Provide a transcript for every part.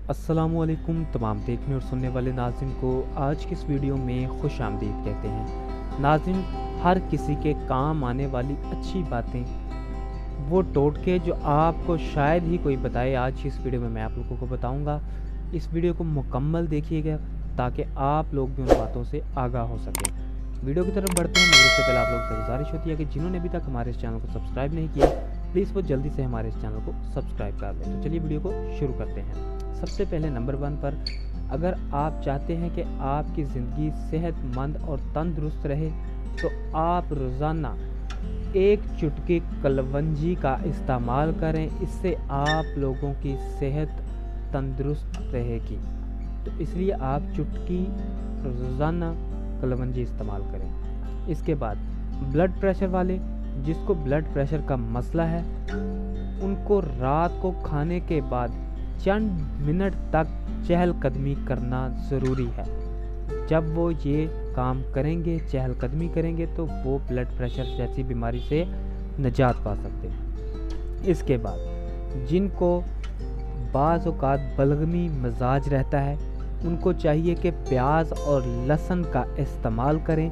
अस्सलामुअलैकुम तमाम देखने और सुनने वाले नाज़रीन को आज की इस वीडियो में खुश आमदीद कहते हैं। नाज़रीन, हर किसी के काम आने वाली अच्छी बातें, वो टोटके जो आपको शायद ही कोई बताए, आज की इस वीडियो में मैं आप लोगों को बताऊंगा। इस वीडियो को मुकम्मल देखिएगा ताकि आप लोग भी उन बातों से आगाह हो सकें। वीडियो की तरफ बढ़ते हैं। वीडियो से पहले आप लोगों से गुजारिश होती है कि जिन्होंने अभी तक हमारे इस चैनल को सब्सक्राइब नहीं किया, प्लीज़ वो जल्दी से हमारे इस चैनल को सब्सक्राइब कर लें। तो चलिए वीडियो को शुरू करते हैं। सबसे पहले नंबर 1 पर, अगर आप चाहते हैं कि आपकी ज़िंदगी सेहतमंद और तंदुरुस्त रहे तो आप रोज़ाना एक चुटकी कलवंजी का इस्तेमाल करें। इससे आप लोगों की सेहत तंदुरुस्त रहेगी। तो इसलिए आप चुटकी रोज़ाना कलवंजी इस्तेमाल करें। इसके बाद ब्लड प्रेशर वाले, जिसको ब्लड प्रेशर का मसला है, उनको रात को खाने के बाद चंद मिनट तक चहलकदमी करना ज़रूरी है। जब वो ये काम करेंगे, चहलकदमी करेंगे, तो वो ब्लड प्रेशर जैसी बीमारी से निजात पा सकते हैं। इसके बाद जिनको बाज़ औक़ात बलगमी मिजाज रहता है, उनको चाहिए कि प्याज और लहसुन का इस्तेमाल करें।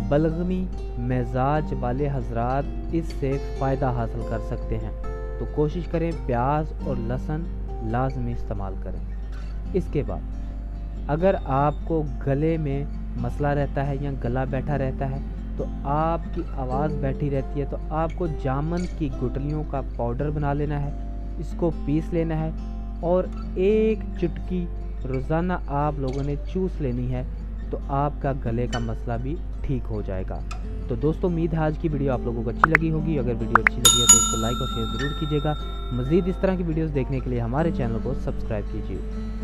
बलगमी मिजाज वाले हजरात इससे फ़ायदा हासिल कर सकते हैं, तो कोशिश करें प्याज और लहसुन लाजमी इस्तेमाल करें। इसके बाद अगर आपको गले में मसला रहता है या गला बैठा रहता है, तो आपकी आवाज़ बैठी रहती है, तो आपको जामुन की गुठलियों का पाउडर बना लेना है, इसको पीस लेना है और एक चुटकी रोज़ाना आप लोगों ने चूस लेनी है, तो आपका गले का मसला भी ठीक हो जाएगा। तो दोस्तों, उम्मीद है आज की वीडियो आप लोगों को अच्छी लगी होगी। अगर वीडियो अच्छी लगी है तो इसको लाइक और शेयर ज़रूर कीजिएगा। मज़ीद इस तरह की वीडियोस देखने के लिए हमारे चैनल को सब्सक्राइब कीजिए।